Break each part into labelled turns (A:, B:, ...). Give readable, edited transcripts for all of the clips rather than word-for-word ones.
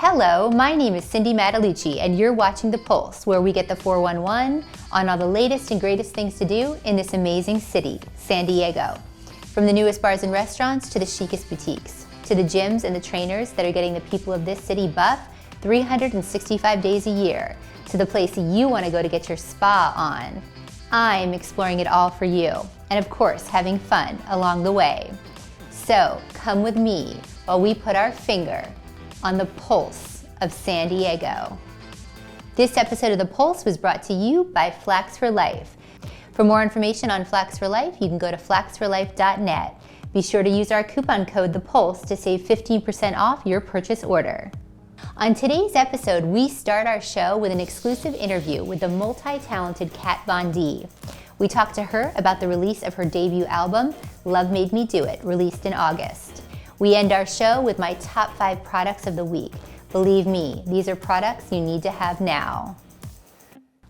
A: Hello, my name is Cindy Matalucci, and you're watching The Pulse, where we get the 411 on all the latest and greatest things to do in this amazing city, San Diego. From the newest bars and restaurants to the chicest boutiques, to the gyms and the trainers that are getting the people of this city buff 365 days a year, to the place you want to go to get your spa on. I'm exploring it all for you, and of course, having fun along the way. So come with me while we put our finger on the pulse of San Diego. This episode of The Pulse was brought to you by Flax for Life. For more information on Flax for Life, you can go to flaxforlife.net. Be sure to use our coupon code THEPULSE to save 15% off your purchase order. On today's episode, we start our show with an exclusive interview with the multi-talented Kat Von D. We talked to her about the release of her debut album, Love Made Me Do It, released in August. We end our show with my top 5 products of the week. Believe me, these are products you need to have now.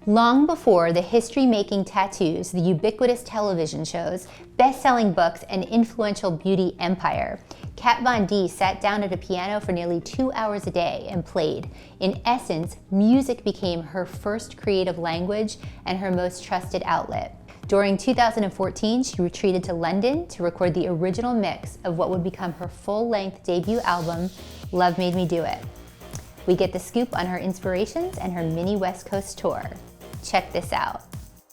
A: Long before the history-making tattoos, the ubiquitous television shows, best-selling books, and influential beauty empire, Kat Von D sat down at a piano for nearly 2 hours a day and played. In essence, music became her first creative language and her most trusted outlet. During 2014, she retreated to London to record the original mix of what would become her full-length debut album, Love Made Me Do It. We get the scoop on her inspirations and her mini West Coast tour. Check this out.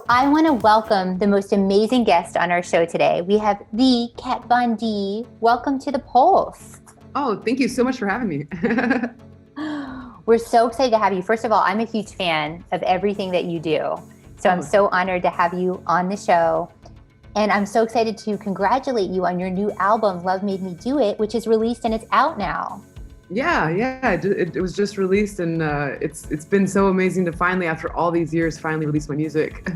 A: I want to welcome the most amazing guest on our show today. We have the Kat Von D. Welcome to The Pulse.
B: Oh, thank you so much for having me.
A: We're so excited to have you. First of all, I'm a huge fan of everything that you do. So I'm so honored to have you on the show. And I'm so excited to congratulate you on your new album, Love Made Me Do It, which is released and it's out now.
B: Yeah. It was just released, and it's been so amazing to finally, after all these years, finally release my music.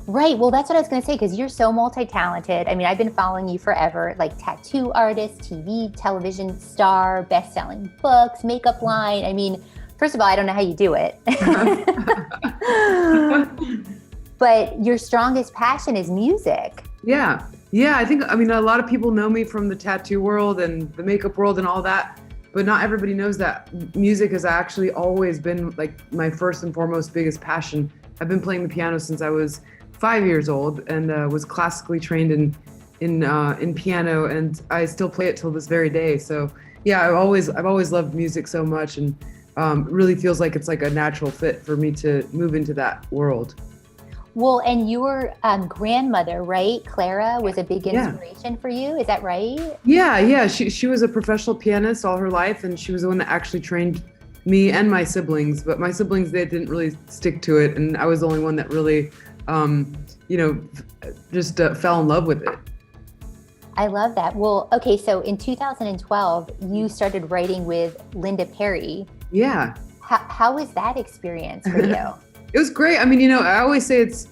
A: Right. Well, that's what I was going to say, because you're so multi-talented. I mean, I've been following you forever, like tattoo artist, TV, television star, best-selling books, makeup line. I mean, first of all, I don't know how you do it. But your strongest passion is music.
B: Yeah. I mean, a lot of people know me from the tattoo world and the makeup world and all that, but not everybody knows that music has actually always been like my first and foremost biggest passion. I've been playing the piano since I was 5 years old and was classically trained in piano, and I still play it till this very day. So yeah, I've always loved music so much, and really feels like it's like a natural fit for me to move into that world.
A: Well, and your grandmother, right, Clara, was a big inspiration for you. Is that right?
B: Yeah. She was a professional pianist all her life, and she was the one that actually trained me and my siblings. But my siblings, they didn't really stick to it, and I was the only one that really, just fell in love with it.
A: I love that. Well, okay, so in 2012, you started writing with Linda Perry.
B: Yeah.
A: How was that experience for you?
B: It was great. I mean, I always say it's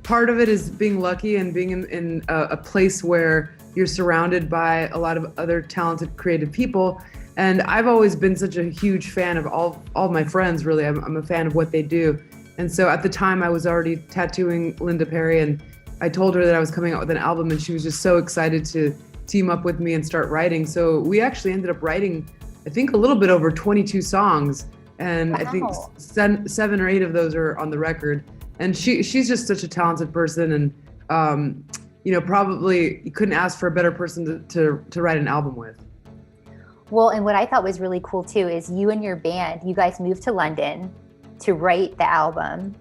B: part of it is being lucky and being in a place where you're surrounded by a lot of other talented, creative people. And I've always been such a huge fan of all my friends, really. I'm a fan of what they do. And so at the time I was already tattooing Linda Perry, and I told her that I was coming out with an album, and she was just so excited to team up with me and start writing. So we actually ended up writing, I think, a little bit over 22 songs. And wow. I think 7 or 8 of those are on the record. And she's just such a talented person, and probably you couldn't ask for a better person to write an album with.
A: Well, and what I thought was really cool too is you and your band, you guys moved to London to write the album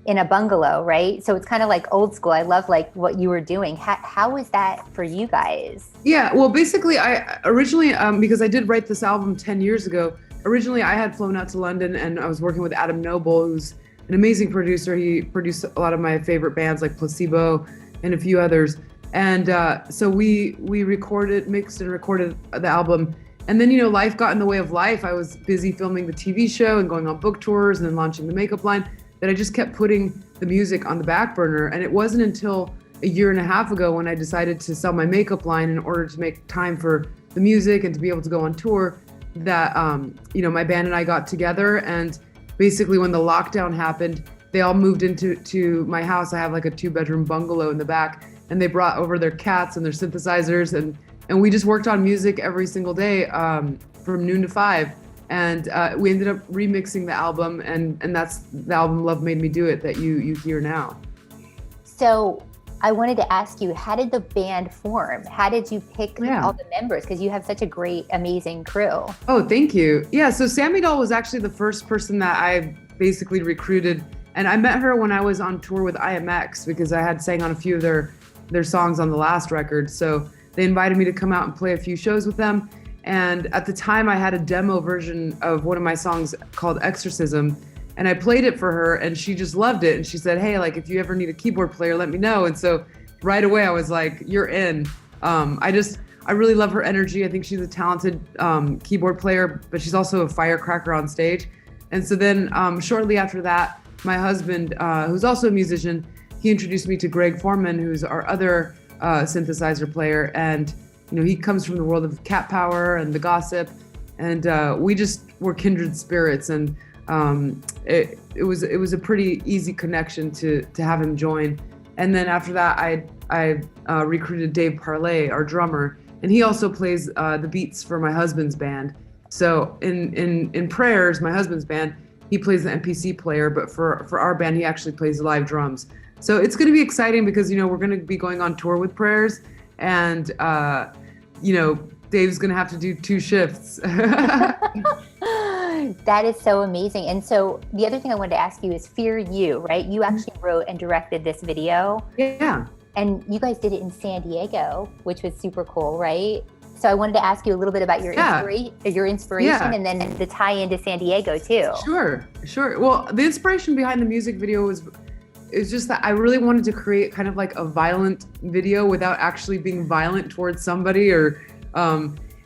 A: in a bungalow, right? So it's kind of like old school. I love like what you were doing. How was that for you guys? Yeah,
B: well, basically I originally, because I did write this album 10 years ago, originally I had flown out to London, and I was working with Adam Noble, who's an amazing producer. He produced a lot of my favorite bands like Placebo and a few others. And so we mixed and recorded the album. And then, life got in the way of life. I was busy filming the TV show and going on book tours and then launching the makeup line, that I just kept putting the music on the back burner. And it wasn't until a year and a half ago when I decided to sell my makeup line in order to make time for the music and to be able to go on tour, that my band and I got together. And basically when the lockdown happened, they all moved into my house. I have like a 2-bedroom bungalow in the back, and they brought over their cats and their synthesizers, and we just worked on music every single day. from noon to 5. And we ended up remixing the album, and that's the album Love Made Me Do It that you hear now.
A: So I wanted to ask you, how did the band form? How did you pick all the members? Because you have such a great, amazing crew.
B: Oh, thank you. Yeah, so Sammy Doll was actually the first person that I basically recruited. And I met her when I was on tour with IMX, because I had sang on a few of their songs on the last record. So they invited me to come out and play a few shows with them. And at the time I had a demo version of one of my songs called Exorcism. And I played it for her, and she just loved it. And she said, hey, like, if you ever need a keyboard player, let me know. And so right away I was like, you're in. I really love her energy. I think she's a talented keyboard player, but she's also a firecracker on stage. And so then shortly after that, my husband, who's also a musician, he introduced me to Greg Foreman, who's our other synthesizer player. And, you know, he comes from the world of Cat Power and The Gossip. And we just were kindred spirits. And it was a pretty easy connection to have him join. And then after that, I recruited Dave Parlay, our drummer, and he also plays the beats for my husband's band. So in Prayers, my husband's band, he plays the MPC player, but for our band, he actually plays the live drums. So it's going to be exciting because, you know, we're going to be going on tour with Prayers, and you know, Dave's going to have to do 2 shifts.
A: That is so amazing. And so the other thing I wanted to ask you is Fear You, right? You actually wrote and directed this video.
B: Yeah.
A: And you guys did it in San Diego, which was super cool, right? So I wanted to ask you a little bit about your inspiration and then the tie into San Diego too.
B: Sure. Well, the inspiration behind the music video is just that I really wanted to create kind of like a violent video without actually being violent towards somebody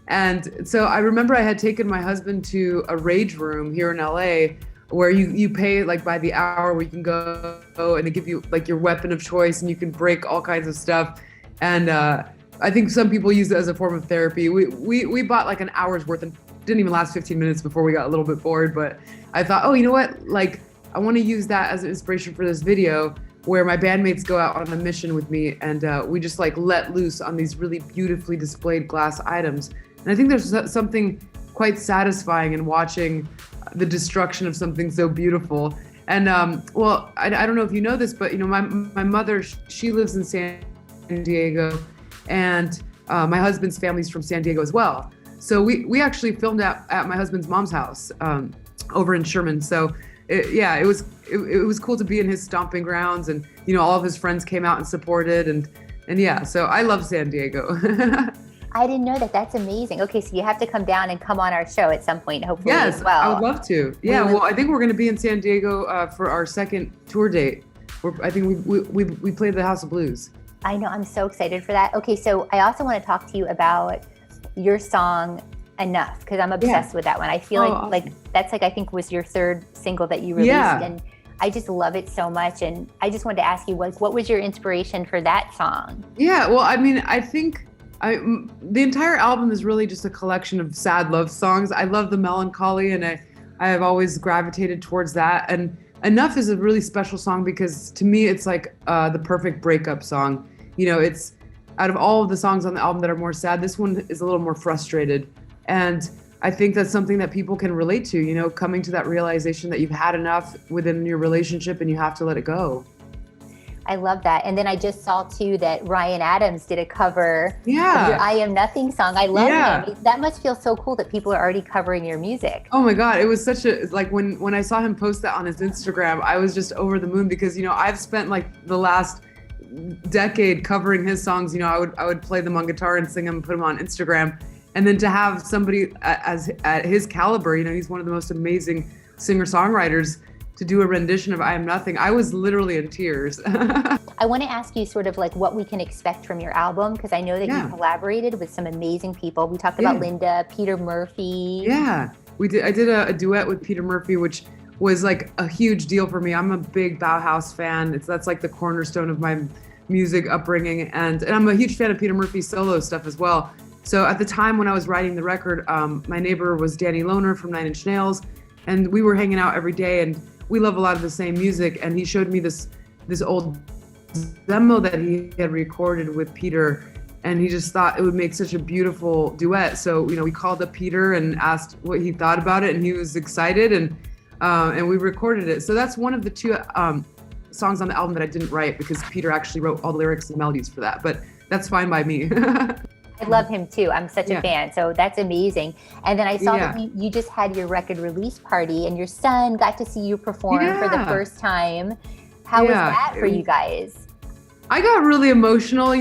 B: and so I remember I had taken my husband to a rage room here in LA where you pay like by the hour, where you can go and they give you like your weapon of choice and you can break all kinds of stuff. And I think some people use it as a form of therapy. We bought like an hour's worth and didn't even last 15 minutes before we got a little bit bored. But I thought, oh, you know what? Like, I want to use that as an inspiration for this video where my bandmates go out on a mission with me, and we just like let loose on these really beautifully displayed glass items. And I think there's something quite satisfying in watching the destruction of something so beautiful. And well, I don't know if you know this, but you know, my mother, she lives in San Diego, and my husband's family's from San Diego as well. So we actually filmed at my husband's mom's house over in Sherman. So it was cool to be in his stomping grounds, and you know, all of his friends came out and supported, and yeah, so I love San Diego.
A: I didn't know that. That's amazing. Okay, so you have to come down and come on our show at some point, hopefully,
B: yes,
A: as well.
B: I would love to. Yeah, well, I think we're going to be in San Diego for our second tour date. I think we played the House of Blues.
A: I know. I'm so excited for that. Okay, so I also want to talk to you about your song Enough, because I'm obsessed with that one. I feel like that's like, I think was your 3rd single that you released, and I just love it so much. And I just wanted to ask you, like, what was your inspiration for that song? Yeah,
B: well, I mean, I think the entire album is really just a collection of sad love songs. I love the melancholy, and I have always gravitated towards that. And Enough is a really special song because to me, it's like the perfect breakup song. You know, it's out of all of the songs on the album that are more sad, this one is a little more frustrated. And I think that's something that people can relate to, you know, coming to that realization that you've had enough within your relationship and you have to let it go.
A: I love that. And then I just saw too that Ryan Adams did a cover of your I Am Nothing song. I love him. That must feel so cool that people are already covering your music.
B: Oh my God. It was such a, like when I saw him post that on his Instagram, I was just over the moon because, you know, I've spent like the last decade covering his songs. You know, I would play them on guitar and sing them and put them on Instagram. And then to have somebody at his caliber, you know, he's one of the most amazing singer-songwriters, to do a rendition of I Am Nothing, I was literally in tears.
A: I want to ask you sort of like what we can expect from your album, because I know that you collaborated with some amazing people. We talked about Linda, Peter Murphy.
B: Yeah, we did. I did a duet with Peter Murphy, which was like a huge deal for me. I'm a big Bauhaus fan. That's like the cornerstone of my music upbringing. And I'm a huge fan of Peter Murphy's solo stuff as well. So at the time when I was writing the record, my neighbor was Danny Lohner from 9 Inch Nails, and we were hanging out every day, and we love a lot of the same music. And he showed me this old demo that he had recorded with Peter, and he just thought it would make such a beautiful duet. So, we called up Peter and asked what he thought about it, and he was excited, and we recorded it. So that's one of the two songs on the album that I didn't write, because Peter actually wrote all the lyrics and melodies for that, but that's fine by me.
A: I love him too. I'm such a fan. So that's amazing. And then I saw that you just had your record release party, and your son got to see you perform for the first time. How was that for you guys?
B: I got really emotional.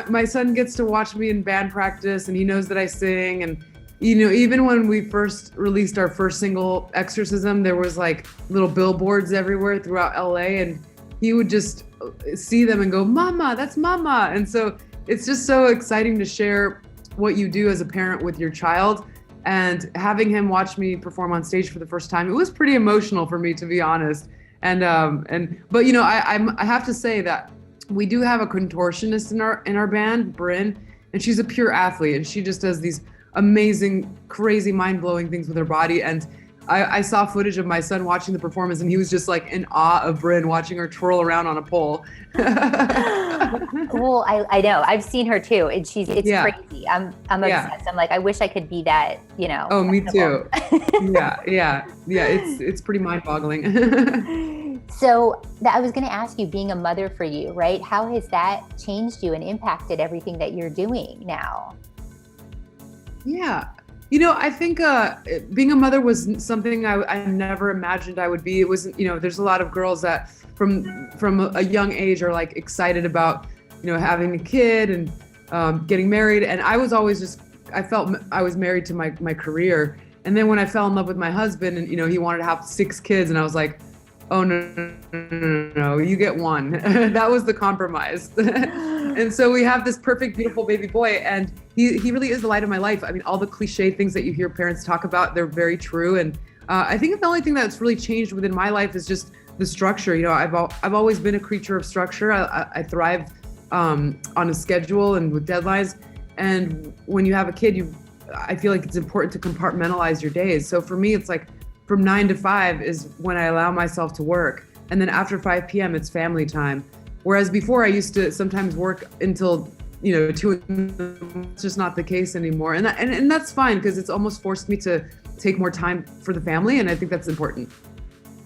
B: My son gets to watch me in band practice, and he knows that I sing. And, even when we first released our first single, Exorcism, there was like little billboards everywhere throughout LA, and he would just see them and go, "Mama, that's Mama." And so it's just so exciting to share what you do as a parent with your child, and having him watch me perform on stage for the first time, it was pretty emotional for me, to be honest. But I have to say that we do have a contortionist in our band, Bryn, and she's a pure athlete, and she just does these amazing, crazy, mind-blowing things with her body. And I saw footage of my son watching the performance, and he was just like in awe of Bryn, watching her twirl around on a pole.
A: Well, I know. I've seen her too, and it's crazy. I'm obsessed. I'm like, I wish I could be that,
B: Oh, me too. Yeah. It's pretty mind-boggling.
A: So I was going to ask you, being a mother for you, right? How has that changed you and impacted everything that you're doing now? Yeah.
B: I think being a mother was something I never imagined I would be. It wasn't, there's a lot of girls that from a young age are like excited about, having a kid and getting married. And I was always I felt I was married to my career. And then when I fell in love with my husband, and, he wanted to have 6 kids, and I was like, oh, no, you get one. That was the compromise. And so we have this perfect, beautiful baby boy, and he really is the light of my life. I mean, all the cliche things that you hear parents talk about, they're very true. And I think the only thing that's really changed within my life is just the structure. I've always been a creature of structure. I thrive on a schedule and with deadlines. And when you have a kid, I feel like it's important to compartmentalize your days. So for me, it's like from 9 to 5 is when I allow myself to work. And then after 5 p.m., it's family time. Whereas before I used to sometimes work until, 2, it's just not the case anymore. And that's fine, because it's almost forced me to take more time for the family. And I think that's important.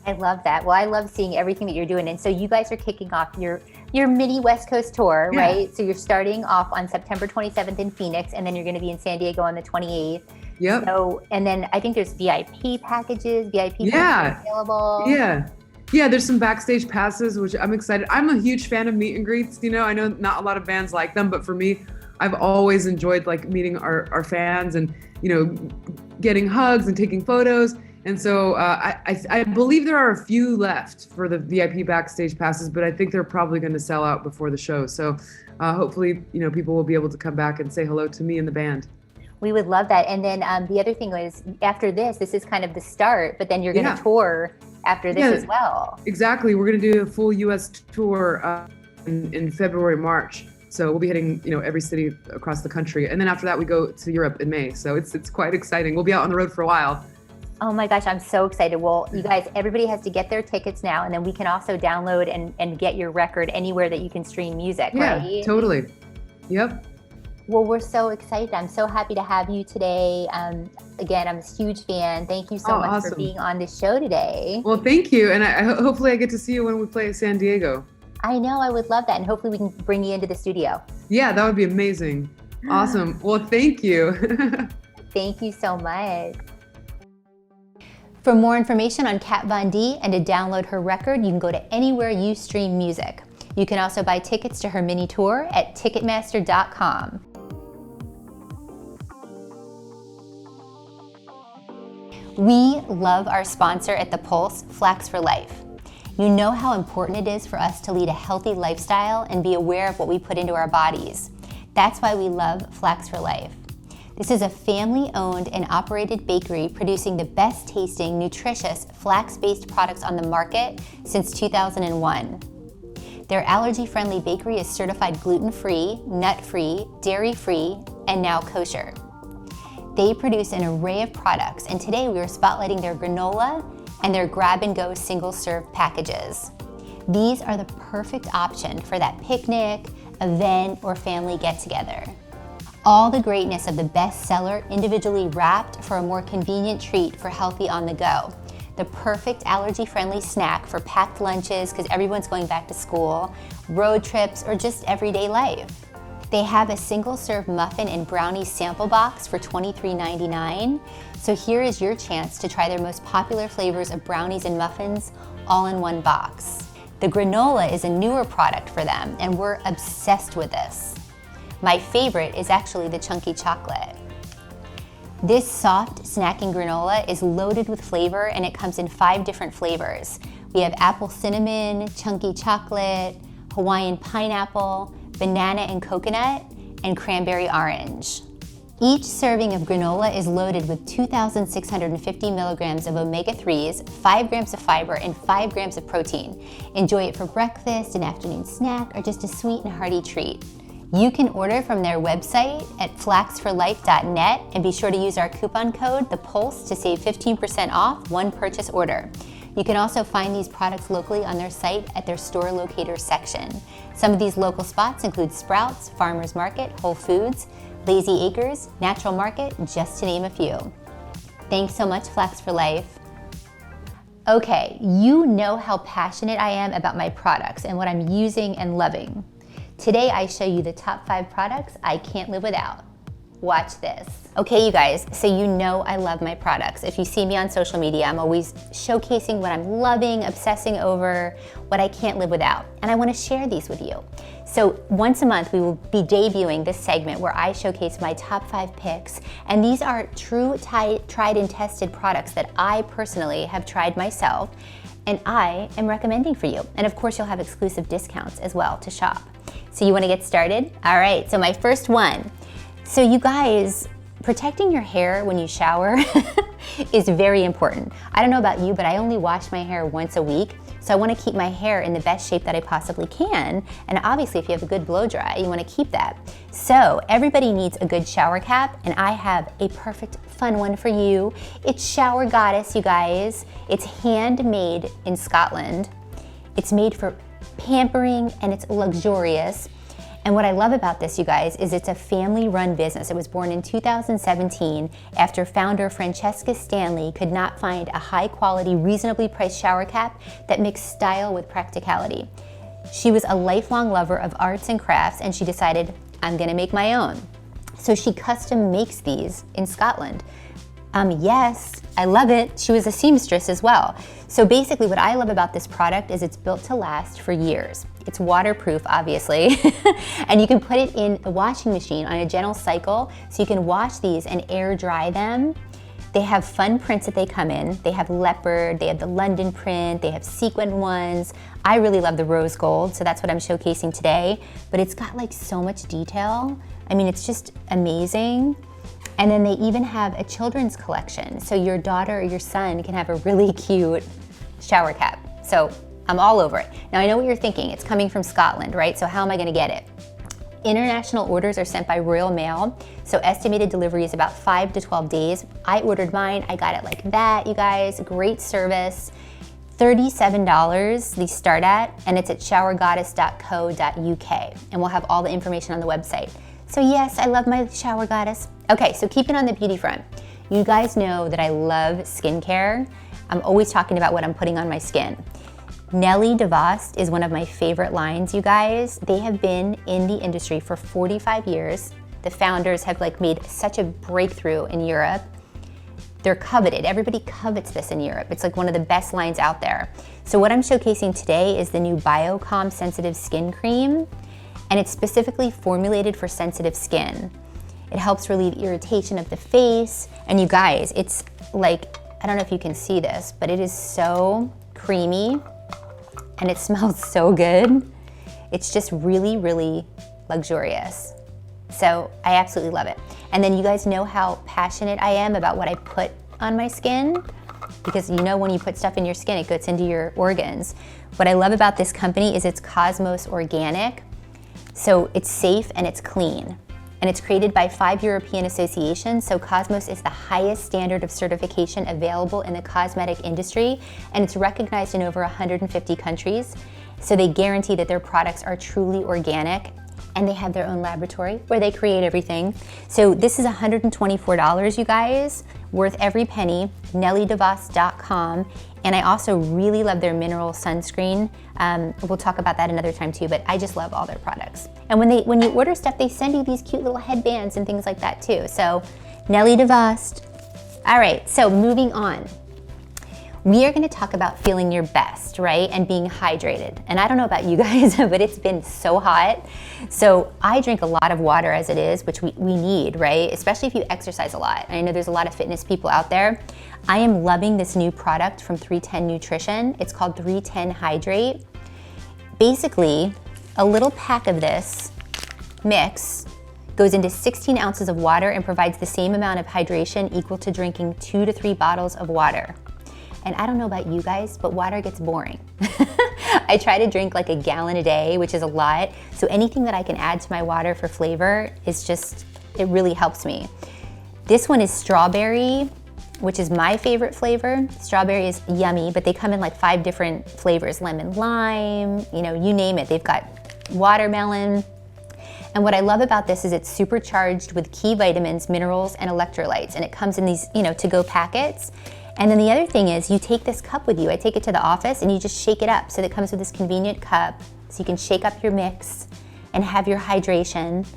A: I love that. Well, I love seeing everything that you're doing. And so you guys are kicking off your mini West Coast tour, right? So you're starting off on September 27th in Phoenix, and then you're going to be in San Diego on the 28th.
B: Yep.
A: So, and then I think there's VIP packages available.
B: Yeah, there's some backstage passes, which I'm excited. I'm a huge fan of meet and greets. I know not a lot of bands like them, but for me, I've always enjoyed like meeting our fans and, getting hugs and taking photos. And so I believe there are a few left for the VIP backstage passes, but I think they're probably going to sell out before the show. So hopefully, people will be able to come back and say hello to me and the band.
A: We would love that. And then the other thing was, after this is kind of the start, but then you're going to tour after this as well.
B: Exactly. We're going to do a full U.S. tour in February, March. So we'll be hitting, every city across the country. And then after that, we go to Europe in May. So it's quite exciting. We'll be out on the road for a while.
A: Oh my gosh, I'm so excited. Well, you guys, everybody has to get their tickets now, and then we can also download and get your record anywhere that you can stream music, right?
B: Yeah, totally. Yep.
A: Well, we're so excited. I'm so happy to have you today. Again, I'm a huge fan. Thank you so much for being on the show today.
B: Well, thank you. And hopefully I get to see you when we play at San Diego.
A: I know, I would love that. And hopefully we can bring you into the studio.
B: Yeah, that would be amazing. Awesome. Well, thank you.
A: Thank you so much. For more information on Kat Von D and to download her record, you can go to anywhere you stream music. You can also buy tickets to her mini tour at Ticketmaster.com. We love our sponsor at The Pulse, Flax for Life. You know how important it is for us to lead a healthy lifestyle and be aware of what we put into our bodies. That's why we love Flax for Life. This is a family-owned and operated bakery producing the best-tasting, nutritious, flax-based products on the market since 2001. Their allergy-friendly bakery is certified gluten-free, nut-free, dairy-free, and now kosher. They produce an array of products, and today we are spotlighting their granola and their grab-and-go single-serve packages. These are the perfect option for that picnic, event, or family get-together. All the greatness of the bestseller individually wrapped for a more convenient treat for healthy on the go. The perfect allergy-friendly snack for packed lunches because everyone's going back to school, road trips, or just everyday life. They have a single-serve muffin and brownie sample box for $23.99. So here is your chance to try their most popular flavors of brownies and muffins all in one box. The granola is a newer product for them, and we're obsessed with this. My favorite is actually the chunky chocolate. This soft snacking granola is loaded with flavor, and it comes in 5 different flavors. We have apple cinnamon, chunky chocolate, Hawaiian pineapple, banana and coconut, and cranberry orange. Each serving of granola is loaded with 2,650 milligrams of omega-3s, 5 grams of fiber, and 5 grams of protein. Enjoy it for breakfast, an afternoon snack, or just a sweet and hearty treat. You can order from their website at flaxforlife.net and be sure to use our coupon code, ThePulse, to save 15% off one purchase order. You can also find these products locally on their site at their store locator section. Some of these local spots include Sprouts, Farmers Market, Whole Foods, Lazy Acres, Natural Market, just to name a few. Thanks so much, Flax for Life. Okay, you know how passionate I am about my products and what I'm using and loving. Today I show you the top 5 products I can't live without. Watch this. Okay, you guys, so you know I love my products. If you see me on social media, I'm always showcasing what I'm loving, obsessing over, what I can't live without. And I want to share these with you. So once a month, we will be debuting this segment where I showcase my top 5 picks. And these are true tried and tested products that I personally have tried myself and I am recommending for you. And of course, you'll have exclusive discounts as well to shop. So you want to get started? All right, so my first one. So you guys, protecting your hair when you shower is very important. I don't know about you, but I only wash my hair once a week. So I want to keep my hair in the best shape that I possibly can. And obviously if you have a good blow dry, you want to keep that. So everybody needs a good shower cap, and I have a perfect fun one for you. It's Shower Goddess, you guys. It's handmade in Scotland. It's made for pampering and it's luxurious. And what I love about this, you guys, is it's a family-run business. It was born in 2017 after founder Francesca Stanley could not find a high-quality, reasonably priced shower cap that mixed style with practicality. She was a lifelong lover of arts and crafts, and she decided, I'm gonna make my own. So she custom makes these in Scotland. Yes, I love it. She was a seamstress as well. So basically what I love about this product is it's built to last for years. It's waterproof, obviously, and you can put it in a washing machine on a gentle cycle, so you can wash these and air dry them. They have fun prints that they come in. They have leopard, they have the London print, they have sequined ones. I really love the rose gold, so that's what I'm showcasing today. But it's got like so much detail. I mean, it's just amazing. And then they even have a children's collection, so your daughter or your son can have a really cute shower cap. So I'm all over it. Now I know what you're thinking, it's coming from Scotland, right? So how am I gonna get it? International orders are sent by Royal Mail, so estimated delivery is about 5 to 12 days. I ordered mine, I got it like that, you guys, great service. $37 these start at, and it's at showergoddess.co.uk, and we'll have all the information on the website. So yes, I love my Shower Goddess. Okay, so keeping on the beauty front, you guys know that I love skincare. I'm always talking about what I'm putting on my skin. Nelly DeVos is one of my favorite lines, you guys. They have been in the industry for 45 years. The founders have like made such a breakthrough in Europe. They're coveted. Everybody covets this in Europe. It's like one of the best lines out there. So what I'm showcasing today is the new Biocom Sensitive Skin Cream, and it's specifically formulated for sensitive skin. It helps relieve irritation of the face, and you guys, it's like, I don't know if you can see this, but it is so creamy, and it smells so good. It's just really, really luxurious. So I absolutely love it. And then you guys know how passionate I am about what I put on my skin, because you know when you put stuff in your skin, it gets into your organs. What I love about this company is it's Cosmos Organic. So it's safe and it's clean. And it's created by 5 European associations, so Cosmos is the highest standard of certification available in the cosmetic industry, and it's recognized in over 150 countries. So they guarantee that their products are truly organic. and they have their own laboratory where they create everything. So this is $124, you guys, worth every penny, nellydevos.com. And I also really love their mineral sunscreen. We'll talk about that another time too, but I just love all their products. And when you order stuff, they send you these cute little headbands and things like that too. So Nelly DeVos. All right, so moving on. We are gonna talk about feeling your best, right? And being hydrated. And I don't know about you guys, but it's been so hot. So I drink a lot of water as it is, which we need, right? Especially if you exercise a lot. And I know there's a lot of fitness people out there. I am loving this new product from 310 Nutrition. It's called 310 Hydrate. Basically, a little pack of this mix goes into 16 ounces of water and provides the same amount of hydration equal to drinking 2 to 3 bottles of water. And I don't know about you guys, but water gets boring. I try to drink like a gallon a day, which is a lot. So anything that I can add to my water for flavor is just, it really helps me. This one is strawberry, which is my favorite flavor. Strawberry is yummy, but they come in like 5 different flavors, lemon, lime, you know, you name it. They've got watermelon. And what I love about this is it's supercharged with key vitamins, minerals, and electrolytes. And it comes in these, you know, to-go packets. And then the other thing is you take this cup with you. I take it to the office and you just shake it up. So it comes with this convenient cup so you can shake up your mix and have your hydration.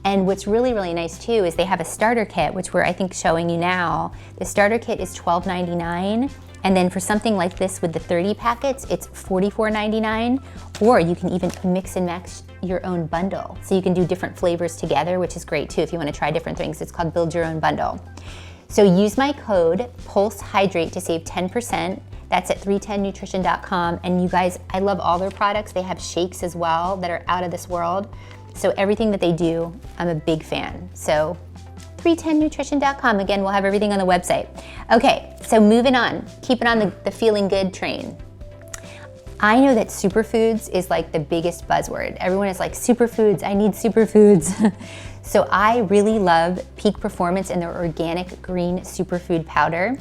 A: And what's really, really nice too is they have a starter kit, which we're, I think, showing you now. The starter kit is $12.99. And then for something like this with the 30 packets, it's $44.99. Or you can even mix and match your own bundle. So you can do different flavors together, which is great too if you want to try different things. It's called Build Your Own Bundle. So use my code PulseHydrate to save 10%. That's at 310nutrition.com. And you guys, I love all their products. They have shakes as well that are out of this world. So everything that they do, I'm a big fan. So 310nutrition.com. Again, we'll have everything on the website. Okay, so moving on, keeping on the feeling good train. I know that superfoods is like the biggest buzzword. Everyone is like, superfoods, I need superfoods. So I really love Peak Performance and their organic green superfood powder.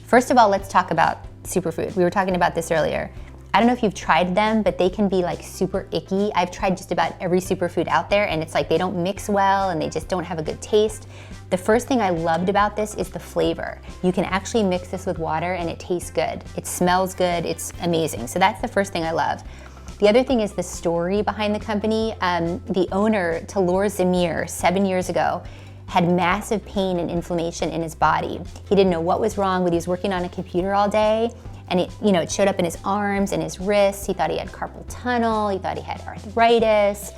A: First of all, let's talk about superfood. We were talking about this earlier. I don't know if you've tried them, but they can be like super icky. I've tried just about every superfood out there and it's like they don't mix well and they just don't have a good taste. The first thing I loved about this is the flavor. You can actually mix this with water and it tastes good. It smells good, it's amazing. So that's the first thing I love. The other thing is the story behind the company. The owner, Talor Zamir, 7 years ago, had massive pain and inflammation in his body. He didn't know what was wrong, but he was working on a computer all day, and it showed up in his arms and his wrists. He thought he had carpal tunnel, he thought he had arthritis,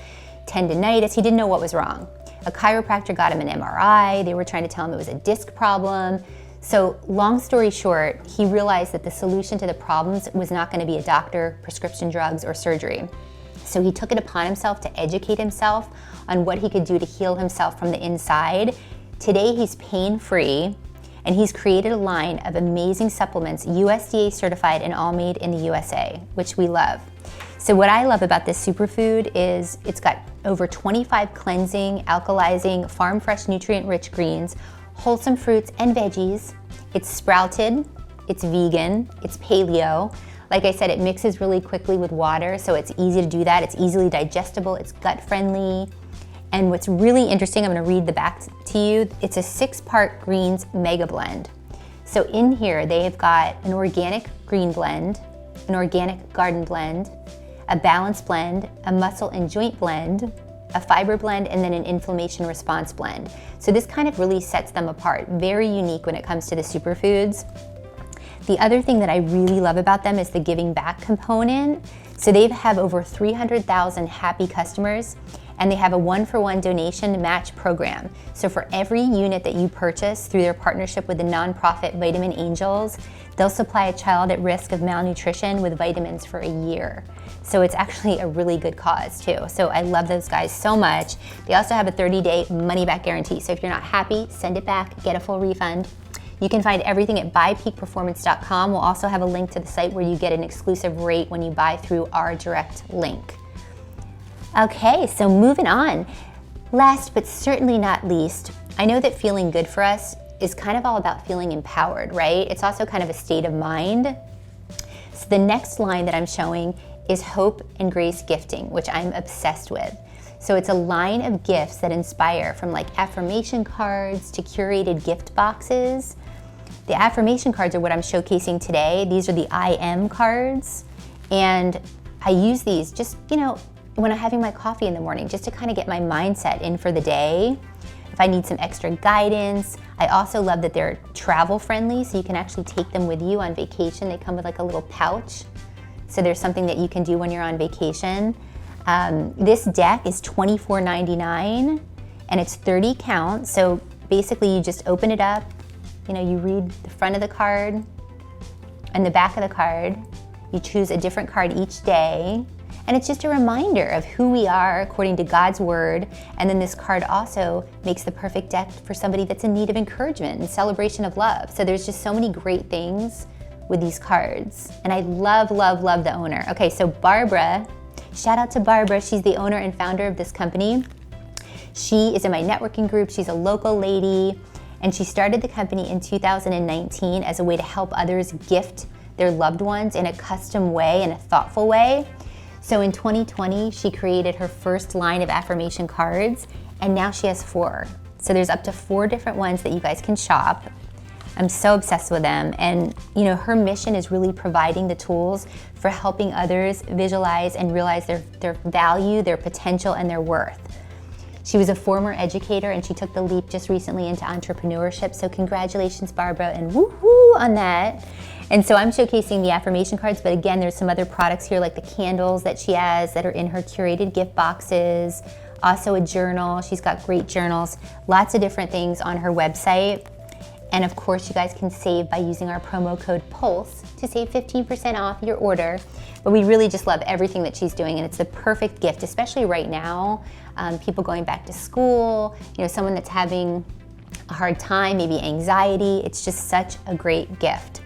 A: tendinitis. He didn't know what was wrong. A chiropractor got him an MRI. They were trying to tell him it was a disc problem. So long story short, he realized that the solution to the problems was not going to be a doctor, prescription drugs, or surgery. So he took it upon himself to educate himself on what he could do to heal himself from the inside. Today he's pain-free, and he's created a line of amazing supplements, USDA certified and all made in the USA, which we love. So what I love about this superfood is it's got over 25 cleansing, alkalizing, farm-fresh, nutrient-rich greens, wholesome fruits and veggies. It's sprouted, it's vegan, it's paleo. Like I said, it mixes really quickly with water, so it's easy to do that. It's easily digestible, it's gut-friendly. And what's really interesting, I'm gonna read the back to you, it's a 6-part greens mega blend. So in here, they have got an organic green blend, an organic garden blend, a balance blend, a muscle and joint blend, a fiber blend, and then an inflammation response blend. So this kind of really sets them apart. Very unique when it comes to the superfoods. The other thing that I really love about them is the giving back component. So they have over 300,000 happy customers, and they have a 1-for-1 donation match program. So for every unit that you purchase through their partnership with the nonprofit Vitamin Angels, they'll supply a child at risk of malnutrition with vitamins for a year. So it's actually a really good cause too. So I love those guys so much. They also have a 30-day money-back guarantee. So if you're not happy, send it back, get a full refund. You can find everything at buypeakperformance.com. We'll also have a link to the site where you get an exclusive rate when you buy through our direct link. Okay, so moving on. Last but certainly not least, I know that feeling good for us is kind of all about feeling empowered, right? It's also kind of a state of mind. So the next line that I'm showing is Hope and Grace Gifting, which I'm obsessed with. So it's a line of gifts that inspire, from like affirmation cards to curated gift boxes. The affirmation cards are what I'm showcasing today. These are the I am cards. And I use these just, when I'm having my coffee in the morning, just to kind of get my mindset in for the day. If I need some extra guidance. I also love that they're travel friendly, so you can actually take them with you on vacation. They come with like a little pouch. So there's something that you can do when you're on vacation. This deck is $24.99 and it's 30 count. So basically you just open it up, you read the front of the card and the back of the card. You choose a different card each day. And it's just a reminder of who we are according to God's word. And then this card also makes the perfect deck for somebody that's in need of encouragement and celebration of love. So there's just so many great things with these cards. And I love, love, love the owner. Okay, so Barbara, shout out to Barbara. She's the owner and founder of this company. She is in my networking group. She's a local lady. And she started the company in 2019 as a way to help others gift their loved ones in a custom way, in a thoughtful way. So in 2020, she created her first line of affirmation cards, and now she has 4. So there's up to 4 different ones that you guys can shop. I'm so obsessed with them. And her mission is really providing the tools for helping others visualize and realize their value, their potential, and their worth. She was a former educator and she took the leap just recently into entrepreneurship. So congratulations, Barbara, and woohoo on that. And so I'm showcasing the affirmation cards, but again, there's some other products here like the candles that she has that are in her curated gift boxes. Also a journal, she's got great journals, lots of different things on her website. And of course, you guys can save by using our promo code PULSE to save 15% off your order. But we really just love everything that she's doing, and it's the perfect gift, especially right now. People going back to school, someone that's having a hard time, maybe anxiety. It's just such a great gift.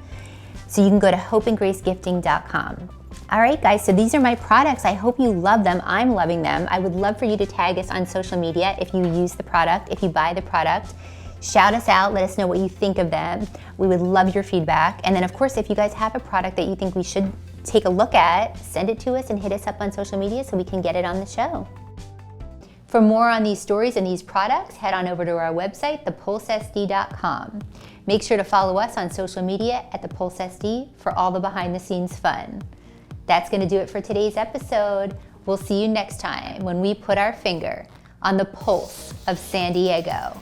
A: So you can go to hopeandgracegifting.com. All right, guys, so these are my products. I hope you love them. I'm loving them. I would love for you to tag us on social media if you use the product, if you buy the product. Shout us out, let us know what you think of them. We would love your feedback. And then of course, if you guys have a product that you think we should take a look at, send it to us and hit us up on social media so we can get it on the show. For more on these stories and these products, head on over to our website, thepulsesd.com. Make sure to follow us on social media at thepulsesd for all the behind the scenes fun. That's gonna do it for today's episode. We'll see you next time when we put our finger on the pulse of San Diego.